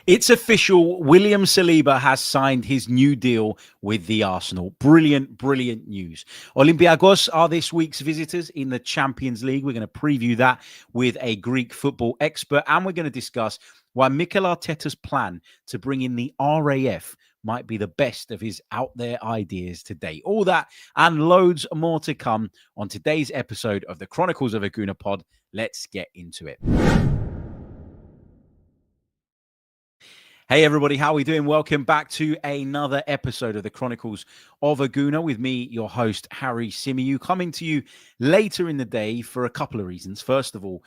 It's official. William Saliba has signed his new deal with the Arsenal. Brilliant, brilliant news. Olympiacos are this week's visitors in the Champions League. We're going to preview that with a Greek football expert, and we're going to discuss why Mikel Arteta's plan to bring in the RAF might be the best of his out there ideas today. All that and loads more to come on today's episode of the Chronicles of a Gooner Pod. Let's get into it. Hey everybody, how are we doing? Welcome back to another episode of the Chronicles of a Gooner with me, your host, Harry Symeou, coming to you later in the day for a couple of reasons. First of all,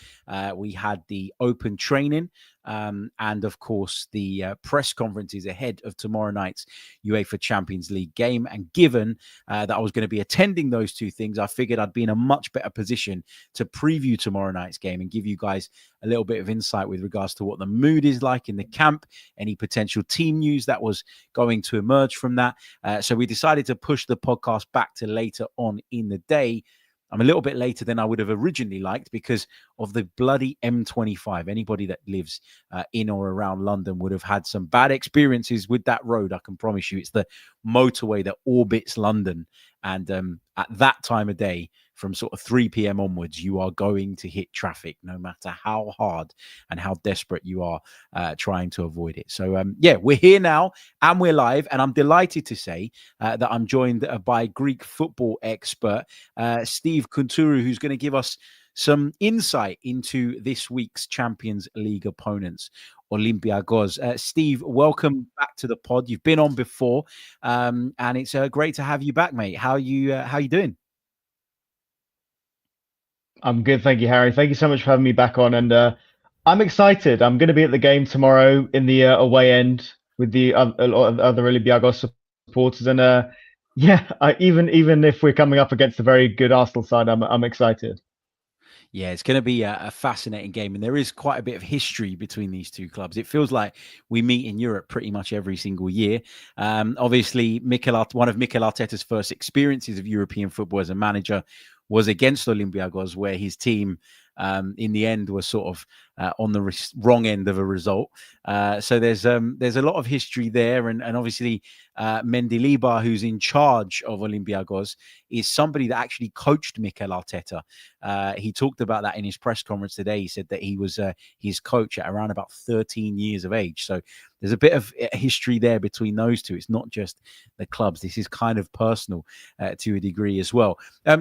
we had the open training and, of course, the press conferences ahead of tomorrow night's UEFA Champions League game. And given that I was going to be attending those two things, I figured I'd be in a much better position to preview tomorrow night's game and give you guys a little bit of insight with regards to what the mood is like in the camp, any potential team news that was going to emerge from that. So we decided to push the podcast back to later on in the day. I'm a little bit later than I would have originally liked because of the bloody M25. Anybody that lives in or around London would have had some bad experiences with that road. I can promise you. It's the motorway that orbits London. And at that time of day, from sort of 3 p.m. onwards, you are going to hit traffic, no matter how hard and how desperate you are trying to avoid it. So, yeah, we're here now and we're live. And I'm delighted to say that I'm joined by Greek football expert, Steve Kountourou, who's going to give us some insight into this week's Champions League opponents, Olympiacos. Steve, welcome back to the pod. You've been on before, and it's great to have you back, mate. How you doing? I'm good, thank you, Harry. Thank you so much for having me back on, and I'm excited. I'm going to be at the game tomorrow in the away end with the a lot of other Olympiacos supporters, and yeah, even if we're coming up against a very good Arsenal side, I'm excited. Yeah, it's going to be a fascinating game. And there is quite a bit of history between these two clubs. It feels like we meet in Europe pretty much every single year. Obviously, one of Mikel Arteta's first experiences of European football as a manager was against Olympiacos, where his team in the end was sort of on the wrong end of a result. So there's a lot of history there. And obviously, Mendilibar, who's in charge of Olympiacos, is somebody that actually coached Mikel Arteta. He talked about that in his press conference today. He said that he was his coach at around about 13 years of age. So there's a bit of history there between those two. It's not just the clubs. This is kind of personal to a degree as well.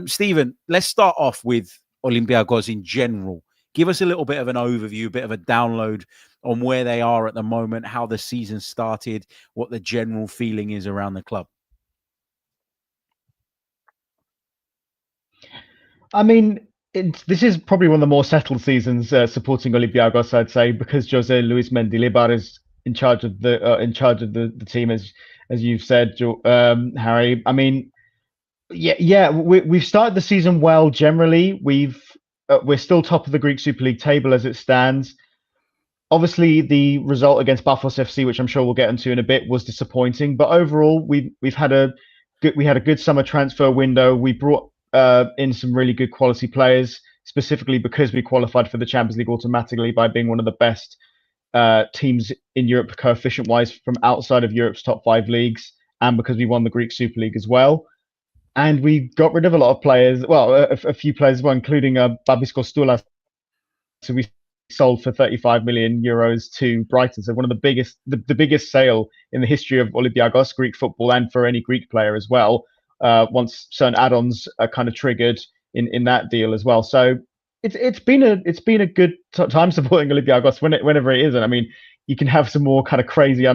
Stephen, let's start off with Olympiacos in general. Give us a little bit of an overview, a bit of a download on where they are at the moment, how the season started, what the general feeling is around the club. I mean, this is probably one of the more settled seasons supporting Olympiacos, I'd say, because Jose Luis Mendilibar is in charge of the team, as you've said, Harry. I mean, yeah, we've started the season well. Generally, we're still top of the Greek Super League table as it stands. Obviously, the result against Paphos FC, which I'm sure we'll get into in a bit, was disappointing. But overall, we've had a good summer transfer window. We brought in some really good quality players, specifically because we qualified for the Champions League automatically by being one of the best teams in Europe coefficient-wise from outside of Europe's top 5 leagues, and because we won the Greek Super League as well. And we got rid of a lot of players, well, a few players as well, including Babis Kostoulas, who we sold for 35 million euros to Brighton. So one of the biggest sale in the history of Olympiacos, Greek football, and for any Greek player as well, once certain add-ons are kind of triggered in that deal as well. So it's been a good time supporting Olympiacos whenever it is. And I mean, you can have some more kind of crazy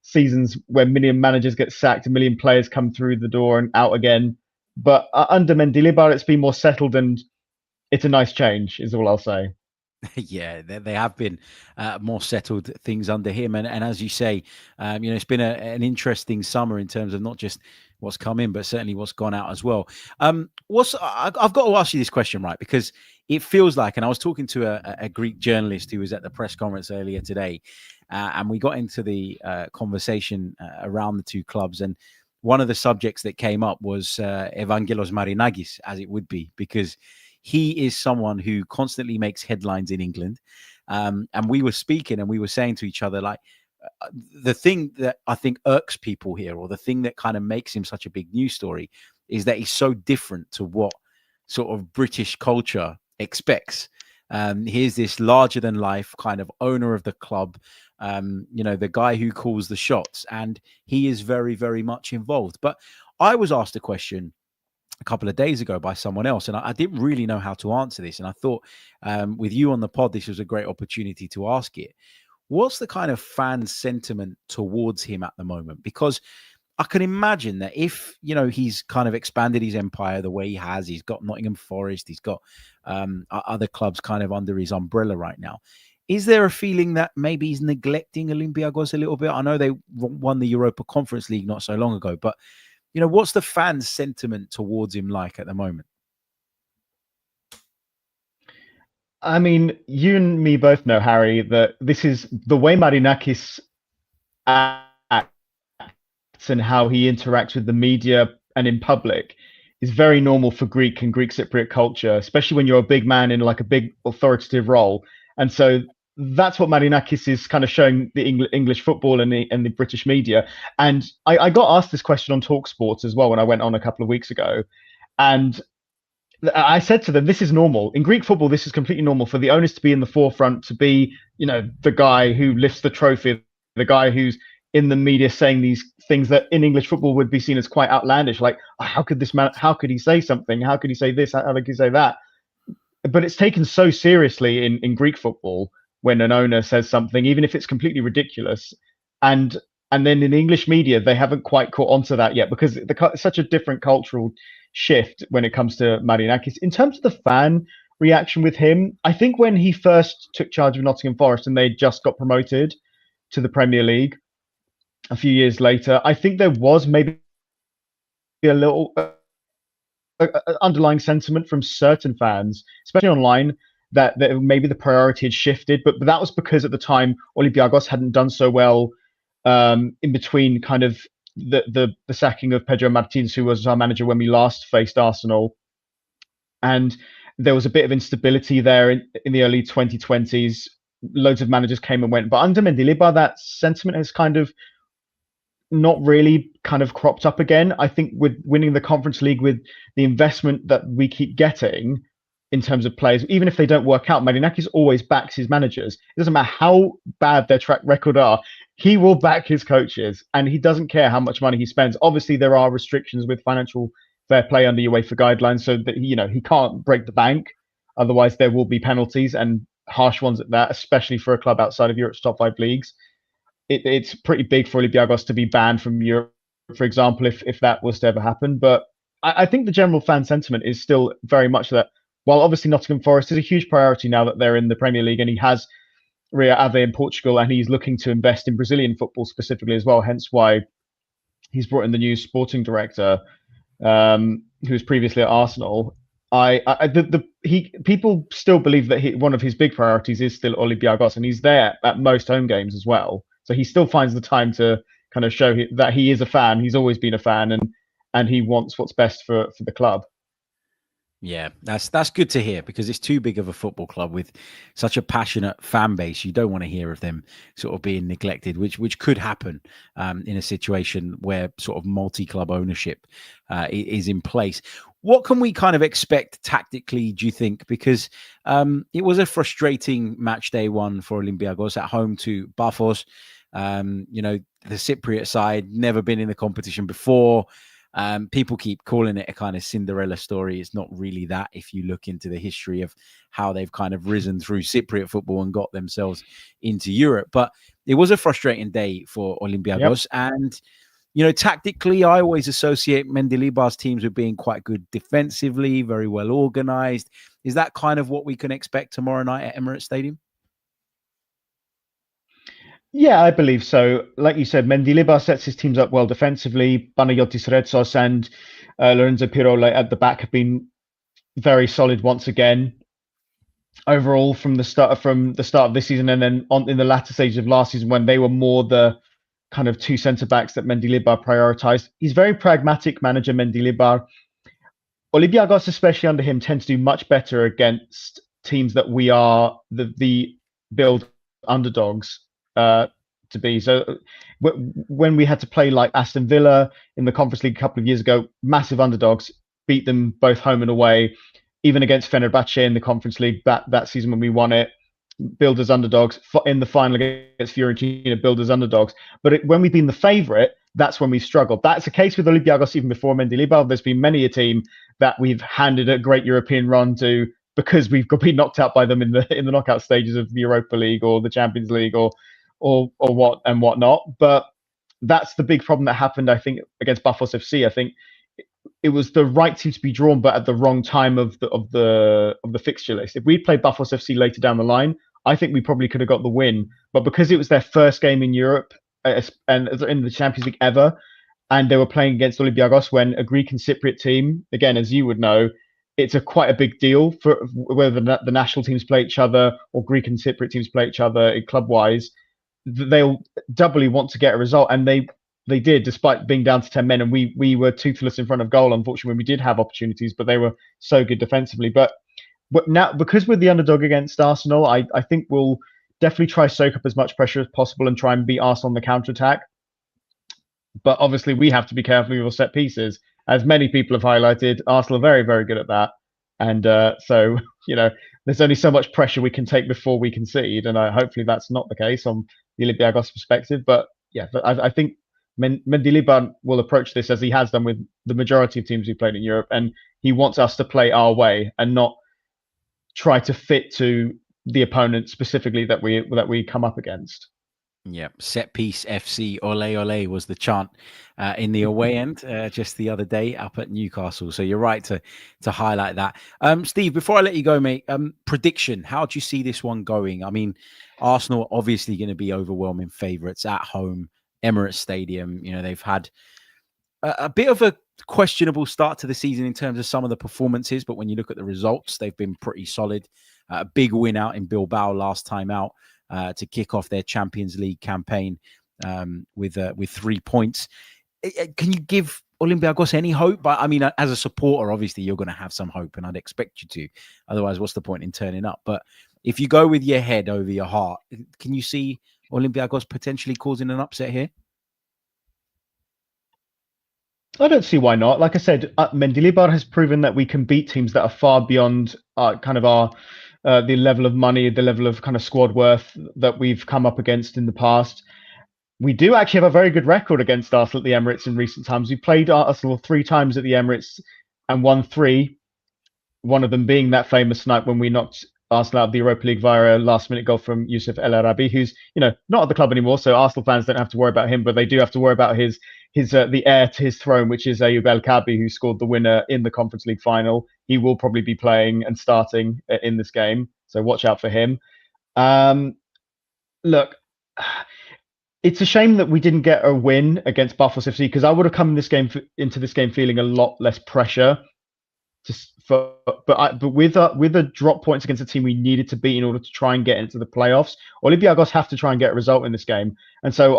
seasons where a million managers get sacked, a million players come through the door and out again. But under Mendilibar, it's been more settled, and it's a nice change, is all I'll say. Yeah, they have been more settled things under him. And as you say, it's been an interesting summer in terms of not just what's come in, but certainly what's gone out as well. I've got to ask you this question, right? Because it feels like, and I was talking to a Greek journalist who was at the press conference earlier today, and we got into the conversation around the two clubs. And one of the subjects that came up was Evangelos Marinakis, as it would be, because he is someone who constantly makes headlines in England. And we were speaking and we were saying to each other, like, the thing that I think irks people here, or the thing that kind of makes him such a big news story, is that he's so different to what sort of British culture expects. Here's this larger than life kind of owner of the club, the guy who calls the shots, and he is very, very much involved. But I was asked a question a couple of days ago by someone else, and I didn't really know how to answer this. And I thought with you on the pod, this was a great opportunity to ask it. What's the kind of fan sentiment towards him at the moment? Because I can imagine that if, he's kind of expanded his empire the way he has, he's got Nottingham Forest, he's got other clubs kind of under his umbrella right now. Is there a feeling that maybe he's neglecting Olympiacos a little bit? I know they won the Europa Conference League not so long ago, but, what's the fan sentiment towards him like at the moment? I mean, you and me both know, Harry, that this is the way Marinakis acts and how he interacts with the media and in public is very normal for Greek and Greek Cypriot culture, especially when you're a big man in like a big authoritative role. And so that's what Marinakis is kind of showing the English football and the British media. And I got asked this question on TalkSport as well when I went on a couple of weeks ago. And I said to them, this is normal. In Greek football, this is completely normal for the owners to be in the forefront, to be, the guy who lifts the trophy, the guy who's in the media saying these things that in English football would be seen as quite outlandish. Like, how could this man, how could he say something? How could he say this? How could he say that? But it's taken so seriously in Greek football when an owner says something, even if it's completely ridiculous. And then in English media, they haven't quite caught onto that yet because it's such a different cultural shift when it comes to Marinakis. In terms of the fan reaction with him, I think when he first took charge of Nottingham Forest and they just got promoted to the Premier League a few years later, I think there was maybe a little underlying sentiment from certain fans, especially online, that maybe the priority had shifted. But that was because at the time Olympiacos hadn't done so well in between kind of the sacking of Pedro Martins, who was our manager when we last faced Arsenal, and there was a bit of instability there in the early 2020s. Loads of managers came and went, but under Mendilibar, that sentiment has kind of not really kind of cropped up again. I think with winning the Conference League, with the investment that we keep getting in terms of players, even if they don't work out, Marinakis always backs his managers. It doesn't matter how bad their track record are. He will back his coaches, and he doesn't care how much money he spends. Obviously, there are restrictions with financial fair play under UEFA guidelines, so that he can't break the bank. Otherwise, there will be penalties, and harsh ones at that, especially for a club outside of Europe's top 5 leagues. It's pretty big for Olympiacos to be banned from Europe, for example, if that was to ever happen. But I think the general fan sentiment is still very much that, while obviously Nottingham Forest is a huge priority now that they're in the Premier League, and he has Rio Ave in Portugal, and he's looking to invest in Brazilian football specifically as well, hence why he's brought in the new sporting director, who was previously at Arsenal. People still believe that one of his big priorities is still Olympiacos, and he's there at most home games as well. So he still finds the time to kind of show that he is a fan. He's always been a fan, and he wants what's best for the club. Yeah, that's good to hear, because it's too big of a football club with such a passionate fan base. You don't want to hear of them sort of being neglected, which could happen in a situation where sort of multi-club ownership is in place. What can we kind of expect tactically, do you think? Because it was a frustrating match day one for Olympiacos at home to Paphos. The Cypriot side, never been in the competition before. People keep calling it a kind of Cinderella story. It's not really that, if you look into the history of how they've kind of risen through Cypriot football and got themselves into Europe. But it was a frustrating day for Olympiacos. Yep. And, tactically, I always associate Mendilibar's teams with being quite good defensively, very well organized. Is that kind of what we can expect tomorrow night at Emirates Stadium? Yeah, I believe so. Like you said, Mendilibar sets his teams up well defensively. Panayotis Retsos and Lorenzo Pirola at the back have been very solid once again. Overall, from the start of this season, and then in the latter stages of last season, when they were more the kind of two centre backs that Mendilibar prioritized. He's very pragmatic manager, Mendilibar. Olympiacos, especially under him, tend to do much better against teams that we are the build underdogs. to be. So when we had to play like Aston Villa in the Conference League a couple of years ago, massive underdogs, beat them both home and away. Even against Fenerbahce in the Conference League that season when we won it, billed as underdogs. In the final against Fiorentina, billed as underdogs. But when we've been the favourite, that's when we struggled. That's the case with Olympiacos even before Mendilibar. There's been many a team that we've handed a great European run to because we've been knocked out by them in the knockout stages of the Europa League or the Champions League or whatnot. But that's the big problem that happened, I think, against Buffos FC. I think it was the right team to be drawn, but at the wrong time of the fixture list. If we'd played Buffos FC later down the line, I think we probably could have got the win. But because it was their first game in Europe and in the Champions League ever, and they were playing against Olympiacos, when a Greek and Cypriot team, again, as you would know, it's quite a big deal for whether the national teams play each other or Greek and Cypriot teams play each other club-wise. They'll doubly want to get a result, and they did, despite being down to 10 men, and we were toothless in front of goal, unfortunately, when we did have opportunities, but they were so good defensively. But now, because we're the underdog against Arsenal, I think we'll definitely try to soak up as much pressure as possible and try and beat Arsenal on the counter-attack. But obviously, we have to be careful with our set pieces. As many people have highlighted, Arsenal are very, very good at that. And so, there's only so much pressure we can take before we concede. And hopefully that's not the case on the Olympiacos perspective. But yeah, I think Mendilibar will approach this as he has done with the majority of teams we played in Europe. And he wants us to play our way and not try to fit to the opponent specifically that we come up against. Yeah, set piece FC, ole ole was the chant in the away end just the other day up at Newcastle. So you're right to highlight that. Steve, before I let you go, mate, prediction, how do you see this one going? I mean, Arsenal obviously going to be overwhelming favourites at home, Emirates Stadium. They've had a bit of a questionable start to the season in terms of some of the performances, but when you look at the results, they've been pretty solid. A big win out in Bilbao last time out. To kick off their Champions League campaign with 3 points. Can you give Olympiacos any hope? But I mean, as a supporter, obviously you're going to have some hope, and I'd expect you to. Otherwise, what's the point in turning up? But if you go with your head over your heart, can you see Olympiacos potentially causing an upset here? I don't see why not. Like I said, Mendilibar has proven that we can beat teams that are far beyond the level of money, the level of kind of squad worth that we've come up against in the past. We do actually have a very good record against Arsenal at the Emirates in recent times. We played Arsenal 3 times at the Emirates and won 3. One of them being that famous night when we knocked Arsenal out of the Europa League via a last-minute goal from Youssef El Arabi, who's not at the club anymore. So Arsenal fans don't have to worry about him, but they do have to worry about his the heir to his throne, which is Ayoub El Kabi, who scored the winner in the Conference League final. He will probably be playing and starting in this game, so watch out for him. Look, it's a shame that we didn't get a win against Buffos FC, because I would have come into this game feeling a lot less pressure. But with the drop points against a team we needed to beat in order to try and get into the playoffs, Olympiacos have to try and get a result in this game. And so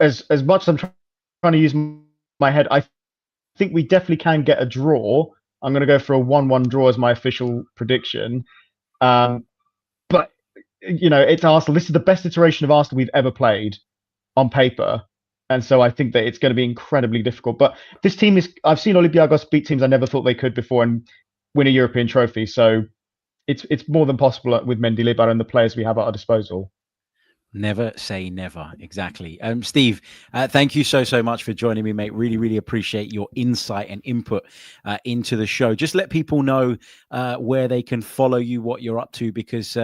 as much as I'm trying to use my head, I think we definitely can get a draw. I'm going to go for a 1-1 draw as my official prediction. But it's Arsenal. This is the best iteration of Arsenal we've ever played on paper. And so I think that it's going to be incredibly difficult. But this team I've seen Olympiacos beat teams I never thought they could before and win a European trophy. So it's more than possible with Mendilibar and the players we have at our disposal. Never say never. Exactly. Steve, thank you so much for joining me, mate. Really, really appreciate your insight and input into the show. Just let people know where they can follow you, what you're up to, because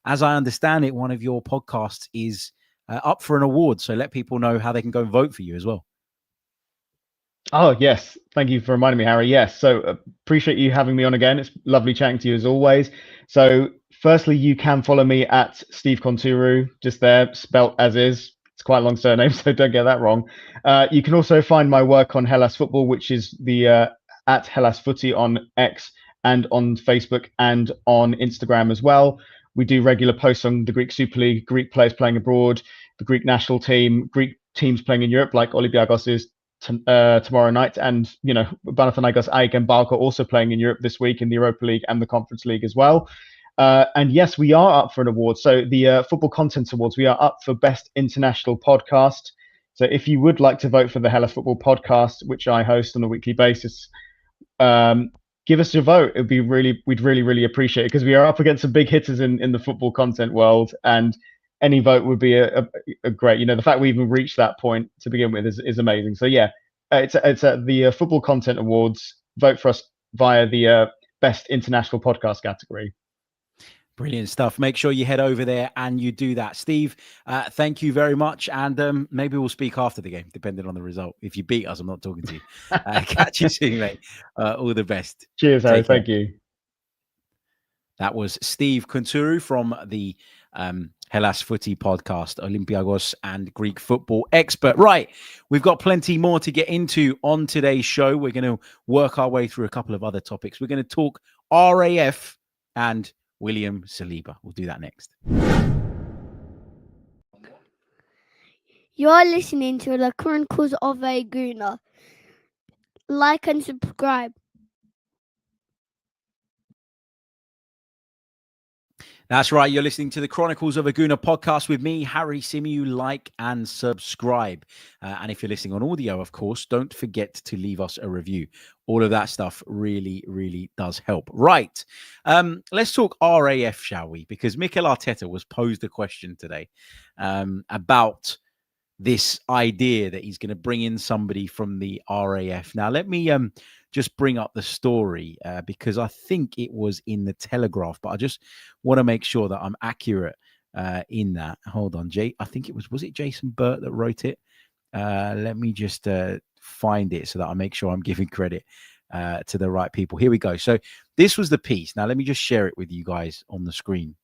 as I understand it, one of your podcasts is up for an award. So let people know how they can go and vote for you as well. Oh, yes. Thank you for reminding me, Harry. Yes. So appreciate you having me on again. It's lovely chatting to you as always. So firstly, you can follow me at Steve Kountourou, just there, spelt as is. It's quite a long surname, so don't get that wrong. You can also find my work on Hellas Football, which is the at Hellas Footy on X and on Facebook and on Instagram as well. We do regular posts on the Greek Super League, Greek players playing abroad, the Greek national team, Greek teams playing in Europe, like Olympiacos is tomorrow night, and Panathinaikos, AEK and Balka also playing in Europe this week in the Europa League and the Conference League as well. And yes, we are up for an award. So the Football Content Awards, we are up for Best International Podcast. So if you would like to vote for the Hella Football Podcast, which I host on a weekly basis, give us your vote. We'd really appreciate it, because we are up against some big hitters in the football content world, and any vote would be a great. The fact we even reached that point to begin with is amazing. So yeah, it's at the Football Content Awards. Vote for us via the Best International Podcast category. Brilliant stuff. Make sure you head over there and you do that. Steve, thank you very much. And maybe we'll speak after the game, depending on the result. If you beat us, I'm not talking to you. Catch you soon, mate. All the best. Cheers, Harry. Thank you. That was Steve Kountourou from the Hellas Footy podcast, Olympiacos and Greek football expert. Right, we've got plenty more to get into on today's show. We're going to work our way through a couple of other topics. We're going to talk RAF and William Saliba. We'll do that next. You're listening to the Chronicles of a Gooner. Like and subscribe. That's right. You're listening to the Chronicles of a Gooner podcast with me, Harry Symeou. Like and subscribe. And if you're listening on audio, of course, don't forget to leave us a review. All of that stuff really does help. Right. Let's talk RAF, shall we? Because Mikel Arteta was posed a question today about this idea that he's going to bring in somebody from the RAF. Now, let me just bring up the story because I think it was in the Telegraph, but I just want to make sure that I'm accurate in that. Hold on, Jay. I think it was it Jason Burt that wrote it? Let me just find it so that I make sure I'm giving credit to the right people. Here we go. So this was the piece. Now, let me just share it with you guys on the screen.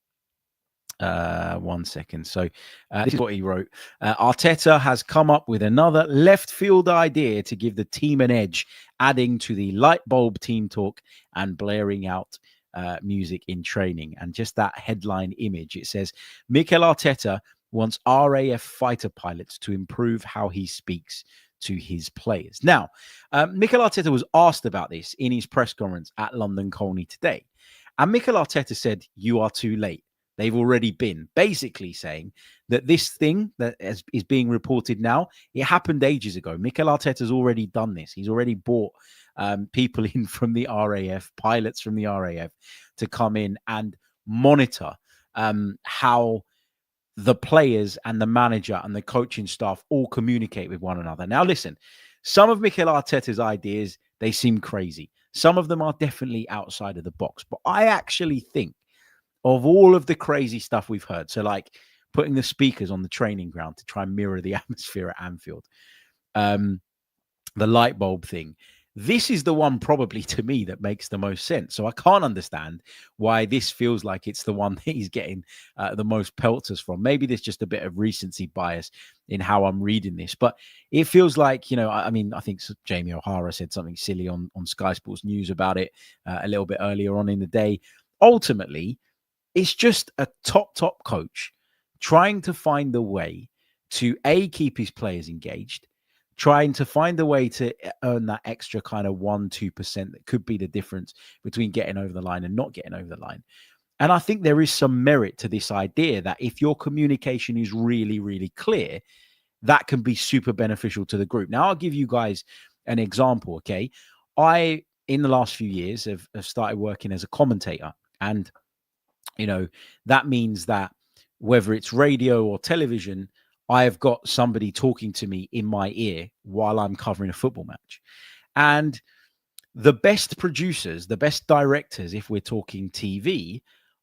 1 second. So this is what he wrote. Arteta has come up with another left field idea to give the team an edge, adding to the light bulb team talk and blaring out music in training. And just that headline image, it says, Mikel Arteta wants RAF fighter pilots to improve how he speaks to his players. Now, Mikel Arteta was asked about this in his press conference at London Colney today. And Mikel Arteta said, you are too late. They've already been, basically saying that this thing that is being reported now, it happened ages ago. Mikel Arteta's already done this. He's already brought people in from the RAF, pilots from the RAF, to come in and monitor how the players and the manager and the coaching staff all communicate with one another. Now, listen, some of Mikel Arteta's ideas, they seem crazy. Some of them are definitely outside of the box. But I actually think of all of the crazy stuff we've heard, so like putting the speakers on the training ground to try and mirror the atmosphere at Anfield, the light bulb thing, this is the one probably to me that makes the most sense. So I can't understand why this feels like it's the one that he's getting the most pelters from. Maybe there's just a bit of recency bias in how I'm reading this, but it feels like, I mean, I think Jamie O'Hara said something silly on Sky Sports News about it a little bit earlier on in the day. Ultimately, it's just a top coach trying to find a way to keep his players engaged, trying to find a way to earn that extra kind of 1-2% that could be the difference between getting over the line and not getting over the line. And I think there is some merit to this idea that if your communication is really clear, that can be super beneficial to the group. Now, I'll give you guys an example, okay? I, in the last few years, have started working as a commentator, and that means that whether it's radio or television, I have got somebody talking to me in my ear while I'm covering a football match. And the best producers, the best directors, if we're talking TV,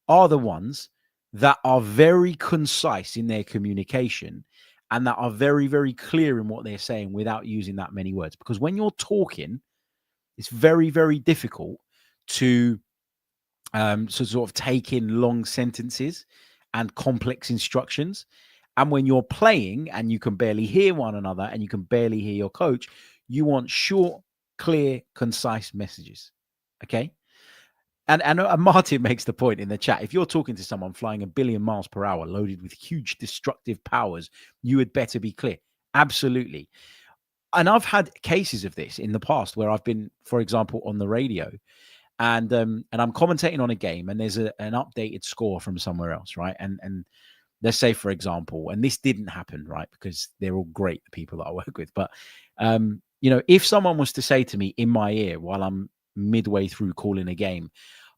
are the ones that are very concise in their communication and that are very clear in what they're saying without using that many words. Because when you're talking, it's very difficult to sort of take in long sentences and complex instructions. And when you're playing and you can barely hear one another and you can barely hear your coach, you want short, clear, concise messages. Okay. And Martin makes the point in the chat. If you're talking to someone flying 1 billion miles per hour, loaded with huge destructive powers, you had better be clear. Absolutely. And I've had cases of this in the past where I've been, for example, on the radio, and I'm commentating on a game, and there's an updated score from somewhere else, right? And let's say, for example, and this didn't happen, right? Because they're all great, the people that I work with. But, if someone was to say to me in my ear while I'm midway through calling a game,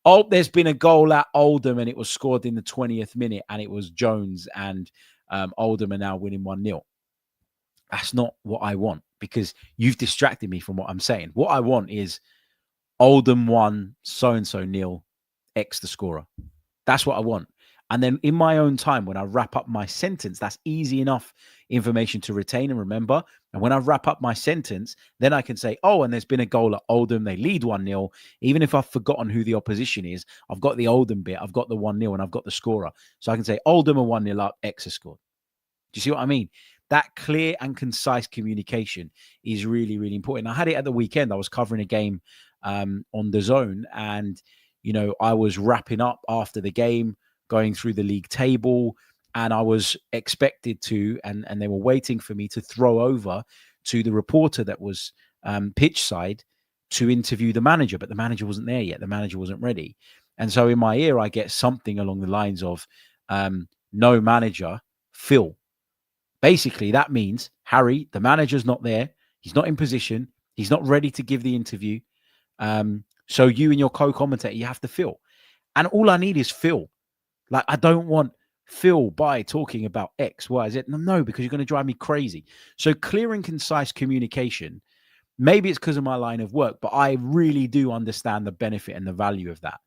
oh, there's been a goal at Oldham and it was scored in the 20th minute and it was Jones and Oldham are now winning 1-0. That's not what I want, because you've distracted me from what I'm saying. What I want is Oldham 1, so-and-so 0, X the scorer. That's what I want. And then in my own time, when I wrap up my sentence, that's easy enough information to retain and remember. And when I wrap up my sentence, then I can say, oh, and there's been a goal at Oldham. They lead 1-0. Even if I've forgotten who the opposition is, I've got the Oldham bit, I've got the 1-0, and I've got the scorer. So I can say Oldham are 1-0 up, X has scored. Do you see what I mean? That clear and concise communication is really, really important. I had it at the weekend. I was covering a game on the Zone, and, I was wrapping up after the game, going through the league table, and I was expected to, and they were waiting for me to throw over to the reporter that was pitch side to interview the manager, but the manager wasn't there yet. The manager wasn't ready. And so in my ear, I get something along the lines of, no manager, Phil. Basically, that means, Harry, the manager's not there. He's not in position. He's not ready to give the interview. So you and your co-commentator, you have to Phil. And all I need is Phil. Like, I don't want Phil by talking about X, Y, Z. No, because you're going to drive me crazy. So clear and concise communication, maybe it's because of my line of work, but I really do understand the benefit and the value of that.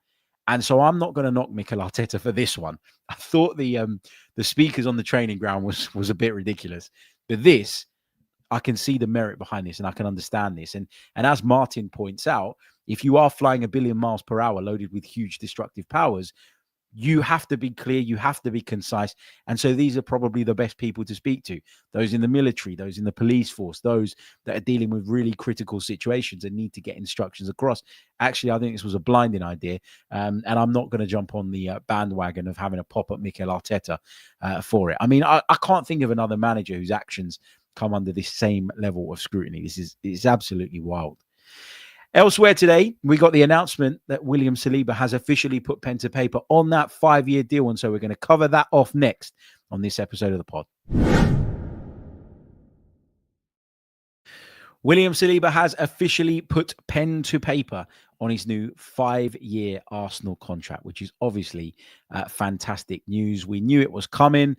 And so I'm not going to knock Mikel Arteta for this one. I thought the speakers on the training ground was a bit ridiculous. But this, I can see the merit behind this, and I can understand this. And as Martin points out, if you are flying 1 billion miles per hour loaded with huge destructive powers, you have to be clear, you have to be concise. And so these are probably the best people to speak to. Those in the military, those in the police force, those that are dealing with really critical situations and need to get instructions across. Actually, I think this was a blinding idea. And I'm not going to jump on the bandwagon of having a pop at Mikel Arteta for it. I mean, I can't think of another manager whose actions come under this same level of scrutiny. It's absolutely wild. Elsewhere today, we got the announcement that William Saliba has officially put pen to paper on that 5-year deal. And so we're going to cover that off next on this episode of the pod. William Saliba has officially put pen to paper on his new 5-year Arsenal contract, which is obviously fantastic news. We knew it was coming.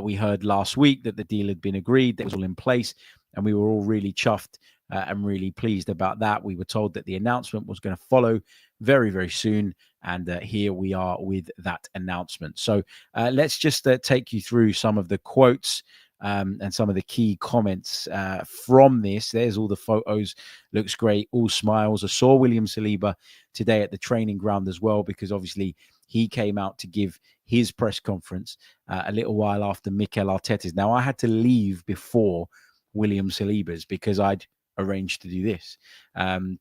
We heard last week that the deal had been agreed, that it was all in place, and we were all really chuffed and really pleased about that. We were told that the announcement was going to follow very, very soon. And here we are with that announcement. So let's just take you through some of the quotes and some of the key comments from this. There's all the photos. Looks great. All smiles. I saw William Saliba today at the training ground as well, because obviously he came out to give his press conference a little while after Mikel Arteta's. Now, I had to leave before William Saliba's because I'd arranged to do this.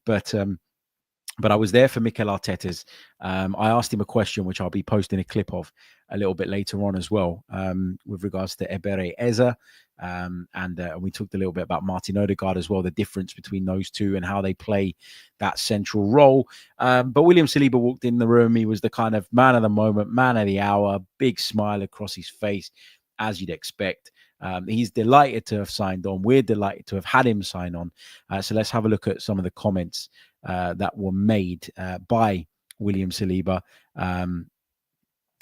But I was there for Mikel Arteta's. I asked him a question, which I'll be posting a clip of a little bit later on as well, with regards to Ebere Eze. And we talked a little bit about Martin Odegaard as well, the difference between those two and how they play that central role. But William Saliba walked in the room. He was the kind of man of the moment, man of the hour, big smile across his face, as you'd expect. He's delighted to have signed on. We're delighted to have had him sign on. So let's have a look at some of the comments that were made by William Saliba.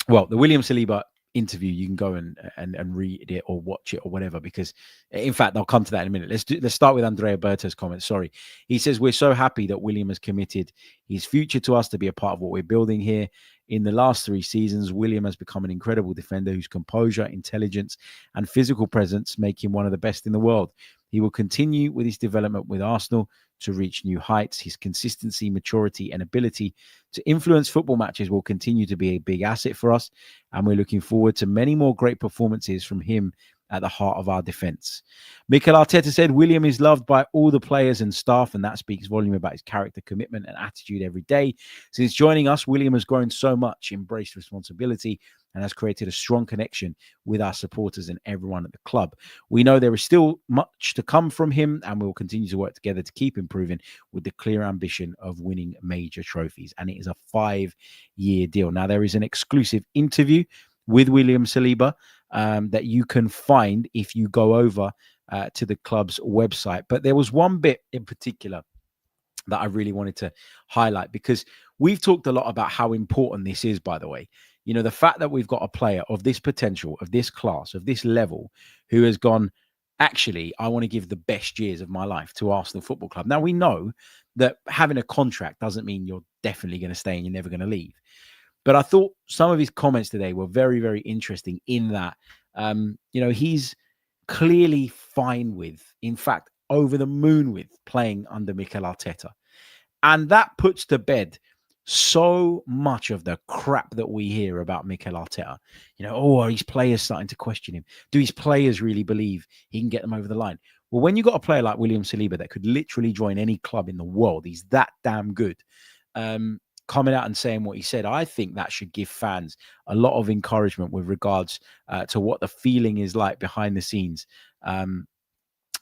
Well, the William Saliba interview, you can go and read it or watch it or whatever, because in fact, I'll come to that in a minute. Let's start with Andrea Berta's comment. Sorry. He says, we're so happy that William has committed his future to us to be a part of what we're building here. In the last 3 seasons, William has become an incredible defender whose composure, intelligence, and physical presence make him one of the best in the world. He will continue with his development with Arsenal to reach new heights. His consistency, maturity, and ability to influence football matches will continue to be a big asset for us, and we're looking forward to many more great performances from him at the heart of our defense. Mikel Arteta said William is loved by all the players and staff, and that speaks volume about his character, commitment, and attitude every day. Since joining us, William has grown so much, embraced responsibility, and has created a strong connection with our supporters and everyone at the club. We know there is still much to come from him, and we will continue to work together to keep improving with the clear ambition of winning major trophies. And it is a 5-year deal. Now, there is an exclusive interview with William Saliba that you can find if you go over to the club's website. But there was one bit in particular that I really wanted to highlight, because we've talked a lot about how important this is, by the way. You know, the fact that we've got a player of this potential, of this class, of this level, who has gone, actually, I want to give the best years of my life to Arsenal Football Club. Now, we know that having a contract doesn't mean you're definitely going to stay and you're never going to leave. But I thought some of his comments today were very, very interesting in that, you know, he's clearly fine with, in fact, over the moon with playing under Mikel Arteta. And that puts to bed so much of the crap that we hear about Mikel Arteta. You know, oh, are his players starting to question him? Do his players really believe he can get them over the line? Well, when you got a player like William Saliba that could literally join any club in the world, he's that damn good. Coming out and saying what he said, I think that should give fans a lot of encouragement with regards to what the feeling is like behind the scenes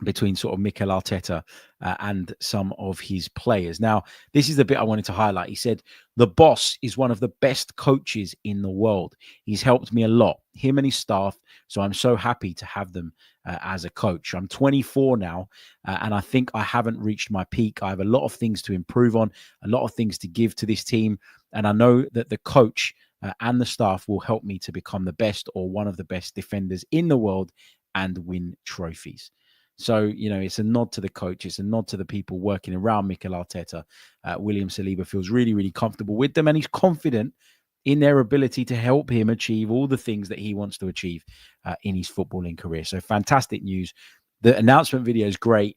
between sort of Mikel Arteta and some of his players. Now, this is the bit I wanted to highlight. He said, the boss is one of the best coaches in the world. He's helped me a lot, him and his staff. So I'm so happy to have them as a coach. I'm 24 now, and I think I haven't reached my peak. I have a lot of things to improve on, a lot of things to give to this team. And I know that the coach and the staff will help me to become the best or one of the best defenders in the world and win trophies. So, you know, it's a nod to the coach. It's a nod to the people working around Mikel Arteta. William Saliba feels really, really comfortable with them, and he's confident in their ability to help him achieve all the things that he wants to achieve in his footballing career. So fantastic news. The announcement video is great.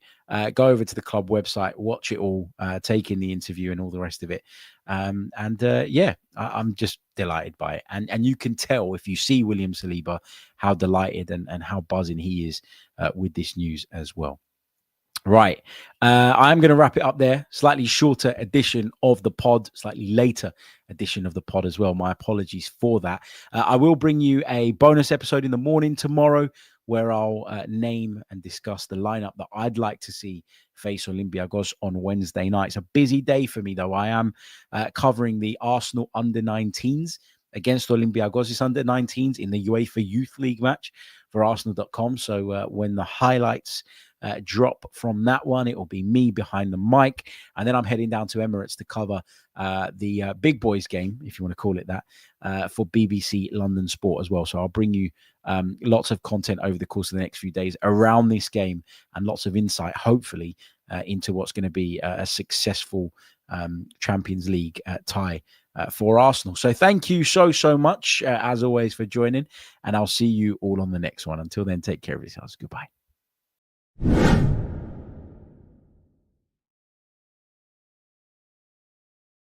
Go over to the club website, watch it all, take in the interview and all the rest of it. Yeah, I'm just delighted by it. And you can tell if you see William Saliba how delighted and how buzzing he is with this news as well. Right. I'm going to wrap it up there. Slightly shorter edition of the pod, slightly later edition of the pod as well. My apologies for that. I will bring you a bonus episode in the morning tomorrow, where I'll name and discuss the lineup that I'd like to see face Olympiacos on Wednesday night. It's a busy day for me, though. I am covering the Arsenal under-19s against Olympiacos. It's under-19s in the UEFA Youth League match for Arsenal.com. So when the highlights drop from that one, it will be me behind the mic. And then I'm heading down to Emirates to cover the big boys game, if you want to call it that, for BBC London Sport as well. So I'll bring you lots of content over the course of the next few days around this game and lots of insight, hopefully, into what's going to be a successful Champions League tie for Arsenal. So thank you so much, as always, for joining. And I'll see you all on the next one. Until then, take care of yourselves. Goodbye.